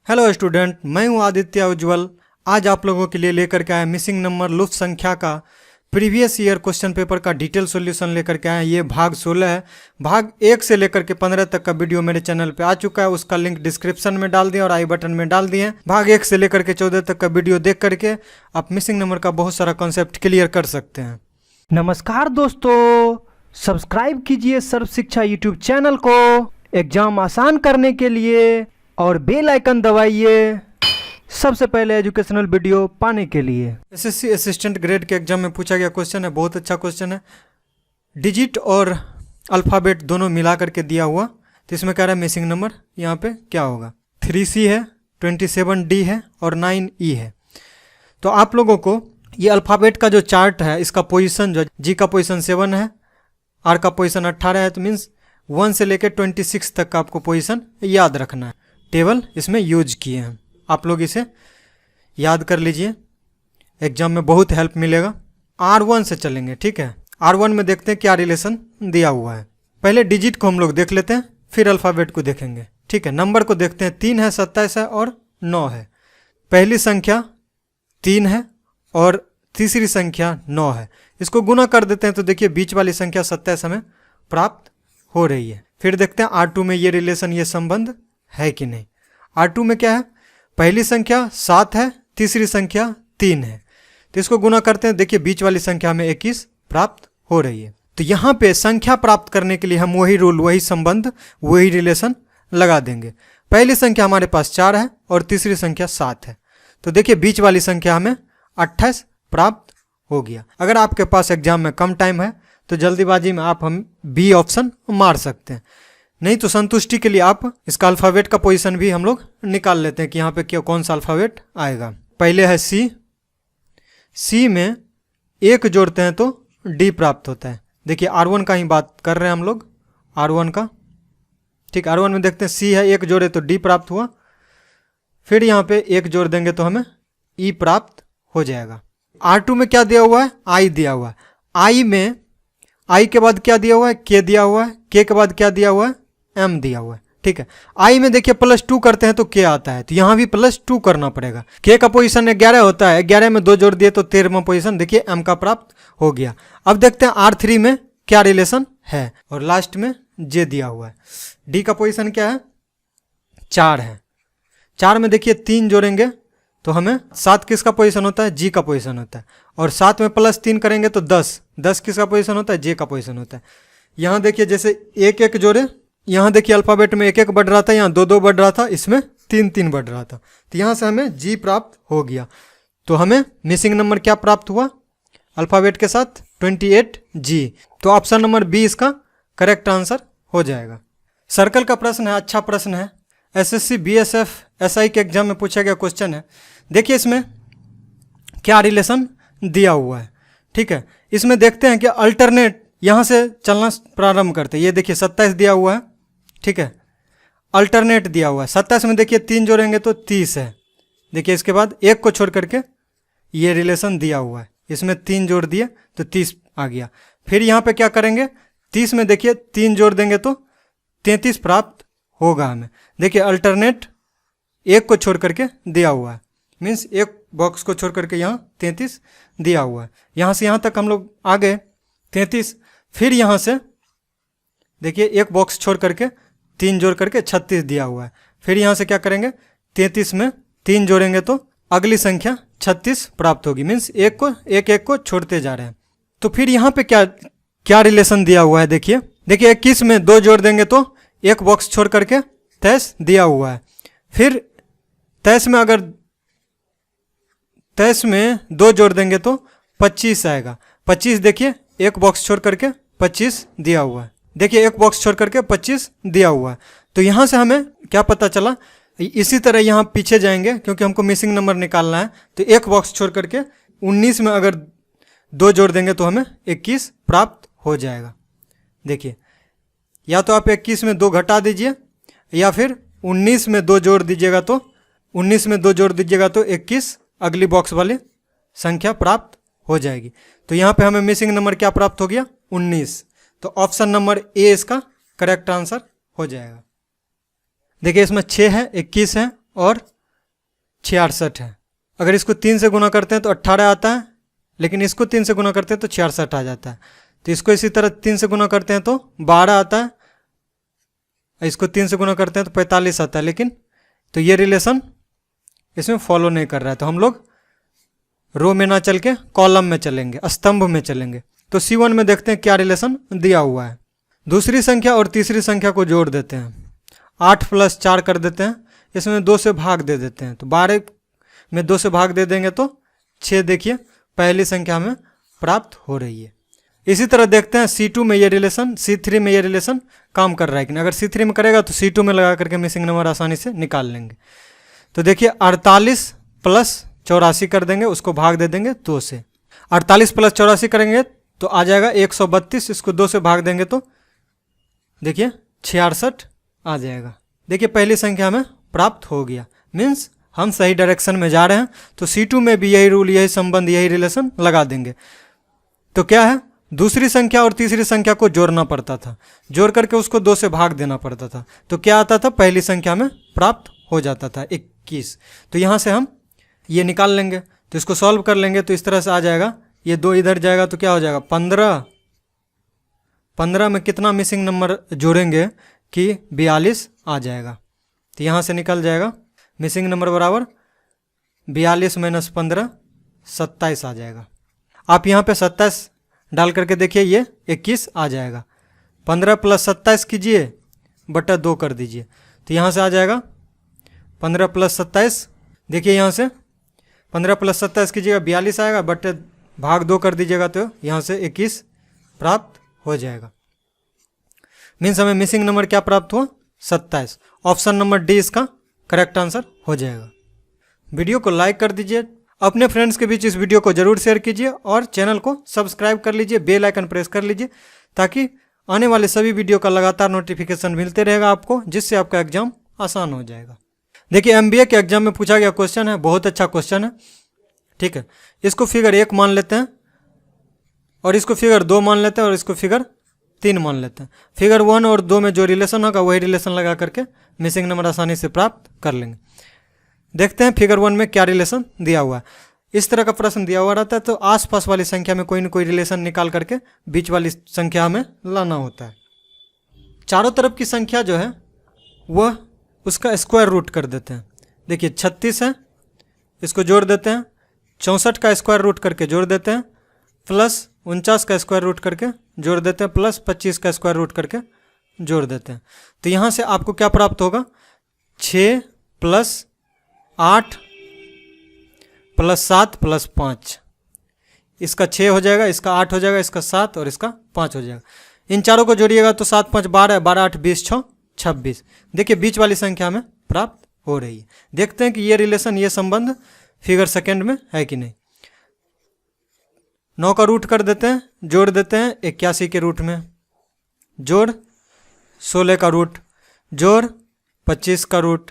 Hello student, मैं हूं आदित्य उज्ज्वल। आज आप लोगों के लिए लेकर के आया मिसिंग नंबर लुप्त संख्या का प्रीवियस ईयर क्वेश्चन पेपर का डिटेल सॉल्यूशन लेकर के आया। ये भाग 16 है। भाग 1 से लेकर के 15 तक का वीडियो मेरे चैनल पे आ चुका है। उसका लिंक डिस्क्रिप्शन में डाल दिया और आई बटन में डाल दिए। भाग 1 से लेकर के 14 तक का वीडियो देख करके आप मिसिंग नंबर का बहुत सारा कॉन्सेप्ट क्लियर कर सकते हैं। नमस्कार दोस्तों, सब्सक्राइब कीजिए सर्व शिक्षा यूट्यूब चैनल को एग्जाम आसान करने के लिए और बेल आइकन दबाइए सबसे पहले एजुकेशनल वीडियो पाने के लिए। एसएससी असिस्टेंट ग्रेड के एग्जाम में पूछा गया क्वेश्चन है, बहुत अच्छा क्वेश्चन है। डिजिट और अल्फ़ाबेट दोनों मिला करके दिया हुआ, तो इसमें कह रहा है मिसिंग नंबर यहाँ पे क्या होगा। 3C है, 27D है और 9E है। तो आप लोगों को ये अल्फ़ाबेट का जो चार्ट है, इसका पोजीशन जो जी का पोजीशन 7 है, आर का पोजीशन 18 है, तो मीन्स 1 से लेकर 26 तक का आपको पोजीशन याद रखना है। टेबल इसमें यूज किए हैं, आप लोग इसे याद कर लीजिए, एग्जाम में बहुत हेल्प मिलेगा। R1 से चलेंगे, ठीक है। R1 में देखते हैं क्या रिलेशन दिया हुआ है। पहले डिजिट को हम लोग देख लेते हैं, फिर अल्फ़ाबेट को देखेंगे, ठीक है। नंबर को देखते हैं, 3 है, 27 है और 9 है। पहली संख्या 3 है और तीसरी संख्या 9 है। इसको गुना कर देते हैं तो देखिए बीच वाली संख्या 27 हमें प्राप्त हो रही है। फिर देखते हैं R2 में ये रिलेशन, ये संबंध है कि नहीं। R2 में क्या है, पहली संख्या 7 है, तीसरी संख्या 3 है, तो इसको गुना करते हैं, देखिए बीच वाली संख्या में 21 प्राप्त हो रही है। तो यहाँ पे संख्या प्राप्त करने के लिए हम वही रूल, वही संबंध, वही रिलेशन लगा देंगे। पहली संख्या हमारे पास 4 है और तीसरी संख्या 7 है, तो देखिए बीच वाली संख्या हमें 28 प्राप्त हो गया। अगर आपके पास एग्जाम में कम टाइम है तो जल्दीबाजी में आप हम बी ऑप्शन मार सकते हैं, नहीं तो संतुष्टि के लिए आप इसका अल्फ़ाबेट का पोजीशन भी हम लोग निकाल लेते हैं कि यहाँ पे क्या कौन सा अल्फ़ाबेट आएगा। पहले है सी में 1 जोड़ते हैं तो डी प्राप्त होता है। देखिए R1 का ही बात कर रहे हैं हम लोग, R1 का, ठीक। R1 में देखते हैं सी है, 1 जोड़े तो डी प्राप्त हुआ। फिर यहाँ पे 1 जोड़ देंगे तो हमें ई प्राप्त हो जाएगा। R2 में क्या दिया हुआ है, आई दिया हुआ है। आई में आई के बाद क्या दिया हुआ है, के दिया हुआ है। के के बाद क्या दिया हुआ है, एम दिया हुआ है, ठीक है। आई में देखिए +2 करते हैं तो के आता है, तो यहाँ भी +2 करना पड़ेगा। के का पोजीशन 11 होता है, 11 में 2 जोड़ दिए तो 13वां पोजीशन देखिए एम का प्राप्त हो गया। अब देखते हैं R3 में क्या रिलेशन है, और लास्ट में जे दिया हुआ है। डी का पोजीशन क्या है, 4 है। 4 में देखिए 3 जोड़ेंगे तो हमें 7 किसका पोजीशन होता है, जी का पोजीशन होता है, और 7 में +3 करेंगे तो 10 किसका पोजीशन होता है, जे का पोजीशन होता है। यहाँ देखिए जैसे 1 जोड़े, यहाँ देखिए अल्फ़ाबेट में 1 बढ़ रहा था, यहाँ 2 बढ़ रहा था, इसमें 3 बढ़ रहा था, तो यहाँ से हमें जी प्राप्त हो गया। तो हमें मिसिंग नंबर क्या प्राप्त हुआ अल्फ़ाबेट के साथ, 28G। तो ऑप्शन नंबर बी इसका करेक्ट आंसर हो जाएगा। सर्कल का प्रश्न है, अच्छा प्रश्न है, SSC BSF SI के एग्जाम में पूछा गया क्वेश्चन है। देखिए इसमें क्या रिलेशन दिया हुआ है, ठीक है। इसमें देखते हैं कि अल्टरनेट यहाँ से चलना प्रारंभ करते हैं। ये देखिए 27 दिया हुआ है, ठीक है, अल्टरनेट दिया हुआ है। 27 में देखिए 3 जोड़ेंगे तो 30 है। देखिए इसके बाद 1 को छोड़ करके ये रिलेशन दिया हुआ है, इसमें 3 जोड़ दिए तो 30 आ गया। फिर यहाँ पे क्या करेंगे, 30 में देखिए 3 जोड़ देंगे तो 33 प्राप्त होगा हमें। देखिए अल्टरनेट 1 को छोड़ करके दिया हुआ है, मीन्स 1 बॉक्स को छोड़ करके यहाँ 33 दिया हुआ है। यहाँ से यहाँ तक हम लोग आ गए 33। फिर यहाँ से देखिए 1 बॉक्स छोड़ करके 3 जोड़ करके 36 दिया हुआ है। फिर यहाँ से क्या करेंगे, 33 में 3 जोड़ेंगे तो अगली संख्या 36 प्राप्त होगी, मीन्स एक को छोड़ते जा रहे हैं। तो फिर यहाँ पे क्या रिलेशन दिया हुआ है, देखिए 21 में 2 जोड़ देंगे तो 1 बॉक्स छोड़ करके 23 दिया हुआ है। फिर 23 में अगर 23 में 2 जोड़ देंगे तो 25 आएगा। 25 देखिए 1 बॉक्स छोड़ करके 25 दिया हुआ है। देखिए 1 बॉक्स छोड़ करके 25 दिया हुआ है। तो यहाँ से हमें क्या पता चला, इसी तरह यहाँ पीछे जाएंगे क्योंकि हमको मिसिंग नंबर निकालना है। तो 1 बॉक्स छोड़ करके 19 में अगर 2 जोड़ देंगे तो हमें 21 प्राप्त हो जाएगा। देखिए या तो आप 21 में 2 घटा दीजिए या फिर 19 में 2 जोड़ दीजिएगा तो 21 अगली बॉक्स वाली संख्या प्राप्त हो जाएगी। तो यहाँ पे हमें मिसिंग नंबर क्या प्राप्त हो गया, 19। तो ऑप्शन नंबर ए इसका करेक्ट आंसर हो जाएगा। देखिए इसमें 6 है, 21 है और 66 है। अगर इसको 3 से गुना करते हैं तो 18 आता है, लेकिन इसको 3 से गुना करते हैं तो 66 आ जाता है। तो इसको इसी तरह 3 से गुना करते हैं तो 12 आता है, इसको 3 से गुना करते हैं तो 45 आता है, लेकिन तो ये रिलेशन इसमें फॉलो नहीं कर रहा है। तो हम लोग रो में ना चल के कॉलम में चलेंगे, स्तंभ में चलेंगे। तो C1 में देखते हैं क्या रिलेशन दिया हुआ है। दूसरी संख्या और तीसरी संख्या को जोड़ देते हैं, 8 + 4 कर देते हैं, इसमें 2 से भाग दे देते हैं। तो 12 में 2 से भाग दे देंगे तो 6, देखिए पहली संख्या हमें प्राप्त हो रही है। इसी तरह देखते हैं C2 में ये रिलेशन, C3 में ये रिलेशन काम कर रहा है कि नहीं। अगर C3 में करेगा तो C2 में लगा करके मिसिंग नंबर आसानी से निकाल लेंगे। तो देखिए 48 + 84 कर देंगे, उसको भाग दे देंगे 2 से। 48 + 84 करेंगे तो आ जाएगा 132, इसको 2 से भाग देंगे तो देखिए 66 आ जाएगा। देखिए पहली संख्या हमें प्राप्त हो गया, मीन्स हम सही डायरेक्शन में जा रहे हैं। तो C2 में भी यही रूल, यही संबंध, यही रिलेशन लगा देंगे। तो क्या है, दूसरी संख्या और तीसरी संख्या को जोड़ना पड़ता था, जोड़ करके उसको 2 से भाग देना पड़ता था। तो क्या आता था, पहली संख्या में प्राप्त हो जाता था 21। तो यहाँ से हम ये निकाल लेंगे, तो इसको सॉल्व कर लेंगे तो इस तरह से आ जाएगा। ये 2 इधर जाएगा तो क्या हो जाएगा 15। 15 में कितना मिसिंग नंबर जोड़ेंगे कि 42 आ जाएगा। तो यहाँ से निकल जाएगा मिसिंग नंबर बराबर 42 - 15 27 आ जाएगा। आप यहाँ पे 27 डाल करके देखिए, ये 21 आ जाएगा। 15 + 27 कीजिए, बटा 2 कर दीजिए, तो यहाँ से आ जाएगा 15 + 27। देखिए यहाँ से 15 + 27 कीजिएगा 42 आएगा, बटे भाग 2 कर दीजिएगा तो यहाँ से 21 प्राप्त हो जाएगा। मीन्स हमें मिसिंग नंबर क्या प्राप्त हुआ, 27। ऑप्शन नंबर डी इसका करेक्ट आंसर हो जाएगा। वीडियो को लाइक कर दीजिए, अपने फ्रेंड्स के बीच इस वीडियो को जरूर शेयर कीजिए और चैनल को सब्सक्राइब कर लीजिए, बेल आइकन प्रेस कर लीजिए, ताकि आने वाले सभी वीडियो का लगातार नोटिफिकेशन मिलते रहेगा आपको, जिससे आपका एग्जाम आसान हो जाएगा। देखिए MBA के एग्जाम में पूछा गया क्वेश्चन है, बहुत अच्छा क्वेश्चन है, ठीक है। इसको फिगर 1 मान लेते हैं और इसको फिगर 2 मान लेते हैं और इसको फिगर 3 मान लेते हैं। फिगर 1 और 2 में जो रिलेशन होगा वही रिलेशन लगा करके मिसिंग नंबर आसानी से प्राप्त कर लेंगे। देखते हैं फिगर 1 में क्या रिलेशन दिया हुआ है। इस तरह का प्रश्न दिया हुआ रहता है तो आसपास वाली संख्या में कोई ना कोई रिलेशन निकाल करके बीच वाली संख्या हमें लाना होता है। चारों तरफ की संख्या जो है वह उसका स्क्वायर रूट कर देते हैं। देखिए 36 है, इसको जोड़ देते हैं, 64 का स्क्वायर रूट करके जोड़ देते हैं, प्लस 49 का स्क्वायर रूट करके जोड़ देते हैं, प्लस 25 का स्क्वायर रूट करके जोड़ देते हैं। तो यहाँ से आपको क्या प्राप्त होगा, 6 + 8 + 7 + 5। इसका 6 हो जाएगा, इसका 8 हो जाएगा, इसका 7 और इसका 5 हो जाएगा। इन चारों को जोड़िएगा तो 7 × 5 = 12, 12 × 8 = 20, 6 = 26। देखिए बीच वाली संख्या हमें प्राप्त हो रही है। देखते हैं कि ये रिलेशन, ये संबंध फिगर सेकेंड में है कि नहीं। 9 का रूट कर देते हैं, जोड़ देते हैं 81 के रूट में, जोड़ 16 का रूट, जोड़ 25 का रूट।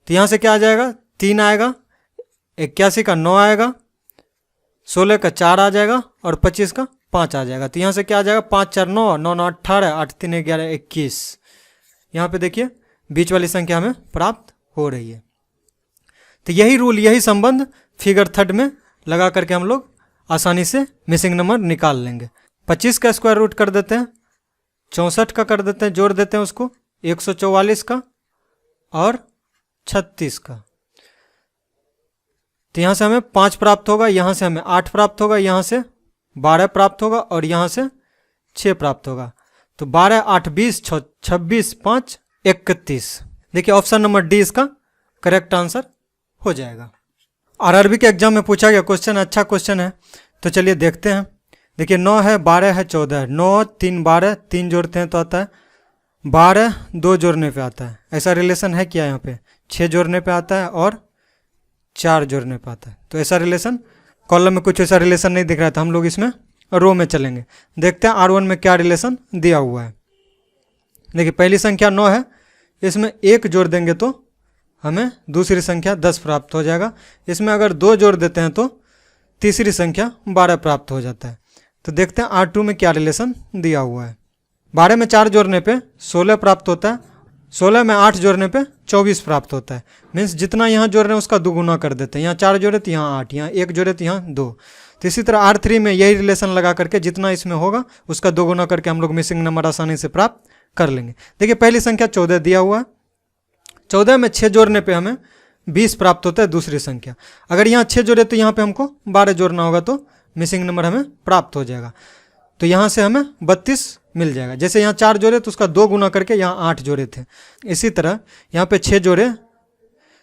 तो यहाँ से क्या आ जाएगा, 3 आएगा, 81 का 9 आएगा, 16 का 4 आ जाएगा और 25 का 5 आ जाएगा। तो यहाँ से क्या आ जाएगा, 5 × 4 = 9, 9 × 9 = 18, 8 × 3 = 11, 21। यहाँ पे देखिए बीच वाली संख्या हमें प्राप्त हो रही है। तो यही रूल, यही संबंध फिगर 3 में लगा करके हम लोग आसानी से मिसिंग नंबर निकाल लेंगे। 25 का स्क्वायर रूट कर देते हैं, 64 का कर देते हैं, जोड़ देते हैं उसको 144 का और 36 का। तो यहाँ से हमें 5 प्राप्त होगा, यहाँ से हमें 8 प्राप्त होगा, यहाँ से 12 प्राप्त होगा और यहाँ से 6 प्राप्त होगा। तो 12 × 8 = 20, 6 = 26, 5 = 31। देखिए ऑप्शन नंबर डी इसका करेक्ट आंसर हो जाएगा। RRB के एग्जाम में पूछा गया क्वेश्चन, अच्छा क्वेश्चन है, तो चलिए देखते हैं। देखिए 9 है, 12 है, 14 है। 9 × 3 = 12, 3 जोड़ते हैं तो आता है 12, 2 जोड़ने पे आता है। ऐसा रिलेशन है क्या यहाँ पे, 6 जोड़ने पे आता है और 4 जोड़ने पे आता है। तो ऐसा रिलेशन कॉलम में कुछ ऐसा रिलेशन नहीं दिख रहा था, हम लोग इसमें रो में चलेंगे। देखते हैं R1 में क्या रिलेशन दिया हुआ है। देखिए पहली संख्या 9 है, इसमें 1 जोड़ देंगे तो हमें दूसरी संख्या 10 प्राप्त हो जाएगा। इसमें अगर 2 जोड़ देते हैं तो तीसरी संख्या 12 प्राप्त हो जाता है। तो देखते हैं R2 में क्या रिलेशन दिया हुआ है। 12 में 4 जोड़ने पे 16 प्राप्त होता है, 16 में 8 जोड़ने पे 24 प्राप्त होता है। मीन्स जितना यहाँ जोड़ रहे हैं उसका दोगुना कर देते हैं। यहाँ 4 जोड़े तो यहाँ 8, यहाँ 1 जोड़े तो यहाँ 2। तो इसी तरह R3 में यही रिलेशन लगा करके जितना इसमें होगा उसका दोगुना करके हम लोग मिसिंग नंबर आसानी से प्राप्त कर लेंगे। देखिए पहली संख्या 14 दिया हुआ है, 14 में 6 जोड़ने पे हमें 20 प्राप्त होता है दूसरी संख्या। अगर यहाँ 6 जोड़े तो यहाँ पे हमको 12 जोड़ना होगा तो मिसिंग नंबर हमें प्राप्त हो जाएगा। तो यहाँ से हमें 32 मिल जाएगा। जैसे यहाँ 4 जोड़े तो उसका 2 गुना करके यहाँ 8 जोड़े थे। इसी तरह यहाँ पे 6 जोड़े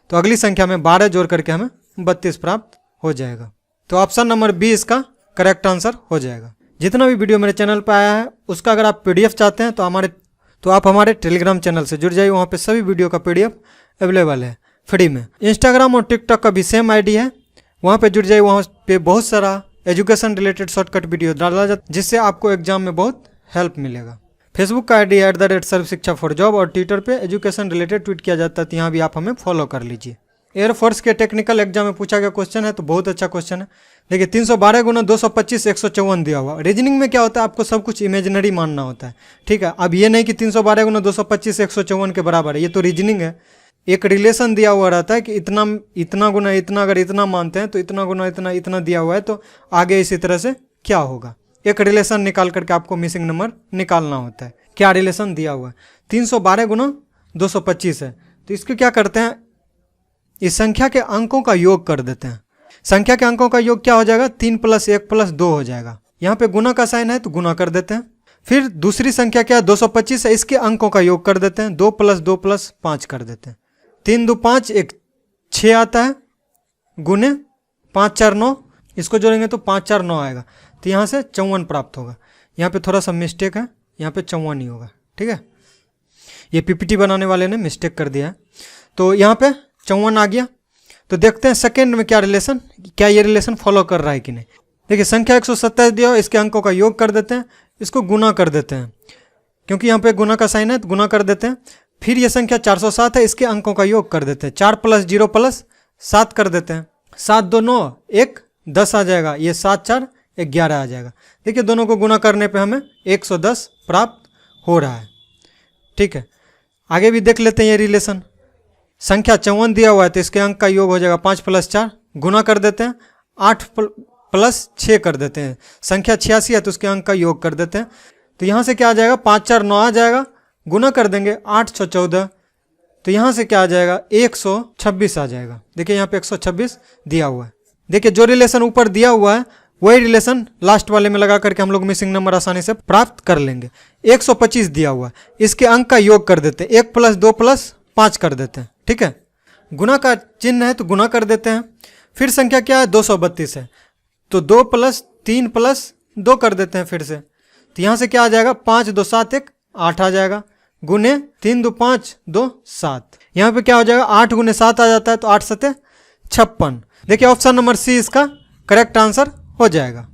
तो अगली संख्या में 12 जोड़ करके हमें 32 प्राप्त हो जाएगा। तो ऑप्शन नंबर बी इसका करेक्ट आंसर हो जाएगा। जितना भी वीडियो मेरे चैनल पर आया है उसका अगर आप PDF चाहते हैं तो आप हमारे टेलीग्राम चैनल से जुड़ जाइए। वहाँ पे सभी वीडियो का PDF अवेलेबल है फ्री में। इंस्टाग्राम और टिकटॉक का भी सेम ID है, वहाँ पे जुड़ जाइए। वहाँ पे बहुत सारा एजुकेशन रिलेटेड शॉर्टकट वीडियो डाला जाता है जिससे आपको एग्जाम में बहुत हेल्प मिलेगा। फेसबुक का ID है @सर्वशिक्षा4जॉब और ट्विटर पे एजुकेशन रिलेटेड ट्वीट किया जाता है, तो यहाँ भी आप हमें फॉलो कर लीजिए। एयरफोर्स के टेक्निकल एग्जाम में पूछा गया क्वेश्चन है, तो बहुत अच्छा क्वेश्चन है। देखिए 312 गुना 225 154 दिया हुआ। रीजनिंग में क्या होता है, आपको सब कुछ इमेजिनरी मानना होता है, ठीक है। अब ये नहीं कि 312 गुना 225 154 के बराबर है, ये तो रीजनिंग है। एक रिलेशन दिया हुआ रहता है कि इतना गुना इतना, अगर इतना मानते हैं तो इतना गुना इतना दिया हुआ है, तो आगे इसी तरह से क्या होगा, एक रिलेशन निकाल करके आपको मिसिंग नंबर निकालना होता है। क्या रिलेशन दिया हुआ है, 312 गुना 225 है, तो इसको क्या करते हैं, इस संख्या के अंकों का योग कर देते हैं। संख्या के अंकों का योग क्या हो जाएगा, 3 + 1 + 2 हो जाएगा। यहाँ पे गुना का साइन है तो गुना कर देते हैं। फिर दूसरी संख्या क्या है, 225 है, इसके अंकों का योग कर देते हैं, 2 + 2 + 5 कर देते हैं। 3 2 5 1 6 आता है, गुने 5 4 9, इसको जोड़ेंगे तो 5 4 9 आएगा, तो यहाँ से 54 प्राप्त होगा। यहाँ पे थोड़ा सा मिस्टेक है, यहाँ पे 54 ही होगा, ठीक है। ये PPT बनाने वाले ने मिस्टेक कर दिया है, तो यहाँ पे 54 आ गया। तो देखते हैं सेकेंड में क्या ये रिलेशन फॉलो कर रहा है कि नहीं। देखिए संख्या 127 दिया हो, इसके अंकों का योग कर देते हैं, इसको गुना कर देते हैं, क्योंकि यहाँ पे गुना का साइन है तो गुना कर देते हैं। फिर ये संख्या 407 है, इसके अंकों का योग कर देते हैं, 4 + 0 + 7 कर देते हैं। 7 2 9 1 10 आ जाएगा, ये 7 4 11 आ जाएगा। देखिए दोनों को गुना करने पे हमें 110 प्राप्त हो रहा है, ठीक है। आगे भी देख लेते हैं ये रिलेशन। संख्या 54 दिया हुआ है तो इसके अंक का योग हो जाएगा 5 + 4, गुना कर देते हैं, 8 + 6 कर देते हैं। संख्या 86 है तो उसके अंक का योग कर देते हैं, तो यहाँ से क्या आ जाएगा, 5 4 9 आ जाएगा, गुना कर देंगे 8 6 14, तो यहाँ से क्या आ जाएगा, 126 आ जाएगा। देखिए यहाँ पे 126 दिया हुआ है। देखिए जो रिलेशन ऊपर दिया हुआ है वही रिलेशन लास्ट वाले में लगा करके हम लोग मिसिंग नंबर आसानी से प्राप्त कर लेंगे। 125 दिया हुआ है, इसके अंक का योग कर देते हैं, 1 + 2 + 5 कर देते हैं, ठीक है। गुना का चिन्ह है तो गुना कर देते हैं। फिर संख्या क्या है, 232 है, तो 2 + 3 + 2 कर देते हैं फिर से, तो यहाँ से क्या आ जाएगा, 5 2 7 1 8 आ जाएगा, गुने 3 2 5 2 7। यहाँ पे क्या हो जाएगा, 8 × 7 आ जाता है, तो 8 7 56। देखिए ऑप्शन नंबर सी इसका करेक्ट आंसर हो जाएगा।